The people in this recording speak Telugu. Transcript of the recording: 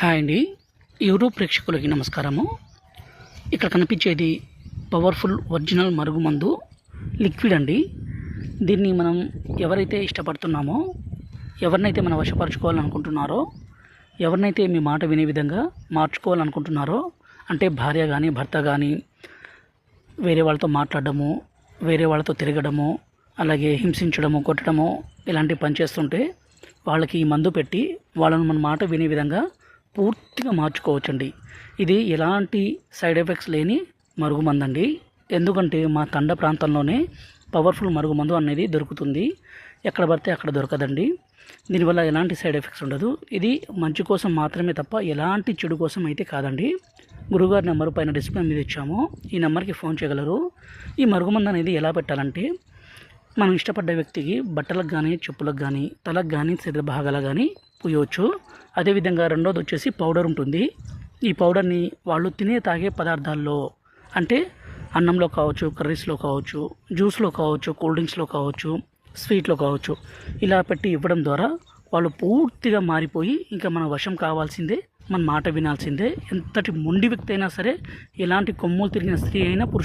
హాయ్ అండి. యూట్యూబ్ ప్రేక్షకులకి నమస్కారము. ఇక్కడ కనిపించేది పవర్ఫుల్ ఒరిజినల్ మరుగుమందు లిక్విడ్ అండి. దీన్ని మనం ఎవరైతే ఇష్టపడుతున్నామో, ఎవరినైతే మనం వశపరచుకోవాలనుకుంటున్నారో, ఎవరినైతే మీ మాట వినే విధంగా మార్చుకోవాలనుకుంటున్నారో, అంటే భార్య కానీ భర్త కానీ వేరే వాళ్ళతో మాట్లాడడము, వేరే వాళ్ళతో తిరగడము, అలాగే హింసించడము, కొట్టడము ఇలాంటి పని చేస్తుంటే వాళ్ళకి ఈ మందు పెట్టి వాళ్ళను మన మాట వినే విధంగా పూర్తిగా మార్చుకోవచ్చండి. ఇది ఎలాంటి సైడ్ ఎఫెక్ట్స్ లేని మరుగుమందు అండి. ఎందుకంటే మా తండ ప్రాంతంలోనే పవర్ఫుల్ మరుగుమందు అనేది దొరుకుతుంది. ఎక్కడ పడితే అక్కడ దొరకదండి. దీనివల్ల ఎలాంటి సైడ్ ఎఫెక్ట్స్ ఉండదు. ఇది మంచి కోసం మాత్రమే తప్ప ఎలాంటి చెడు కోసం అయితే కాదండి. గురుగారి నెంబర్ పైన డిస్ప్లే మీద ఇచ్చాము. ఈ నెంబర్కి ఫోన్ చేయగలరు. ఈ మరుగుమందు అనేది ఎలా పెట్టాలంటే, మనం ఇష్టపడ్డ వ్యక్తికి బట్టలకు కానీ, చెప్పులకు కానీ, తలకు కానీ, శరీర భాగాలకు కానీ పూయవచ్చు. అదేవిధంగా రెండోది వచ్చేసి పౌడర్ ఉంటుంది. ఈ పౌడర్ని వాళ్ళు తినే తాగే పదార్థాల్లో, అంటే అన్నంలో కావచ్చు, కర్రీస్లో కావచ్చు, జ్యూస్లో కావచ్చు, కూల్ డ్రింక్స్లో కావచ్చు, స్వీట్లో కావచ్చు, ఇలా పెట్టి ఇవ్వడం ద్వారా వాళ్ళు పూర్తిగా మారిపోయి ఇంకా మన వశం కావాల్సిందే, మన మాట వినాల్సిందే. ఎంతటి మొండి వ్యక్తి అయినా సరే, ఎలాంటి కొమ్ములు తిరిగిన స్త్రీ అయినా పురుషుడు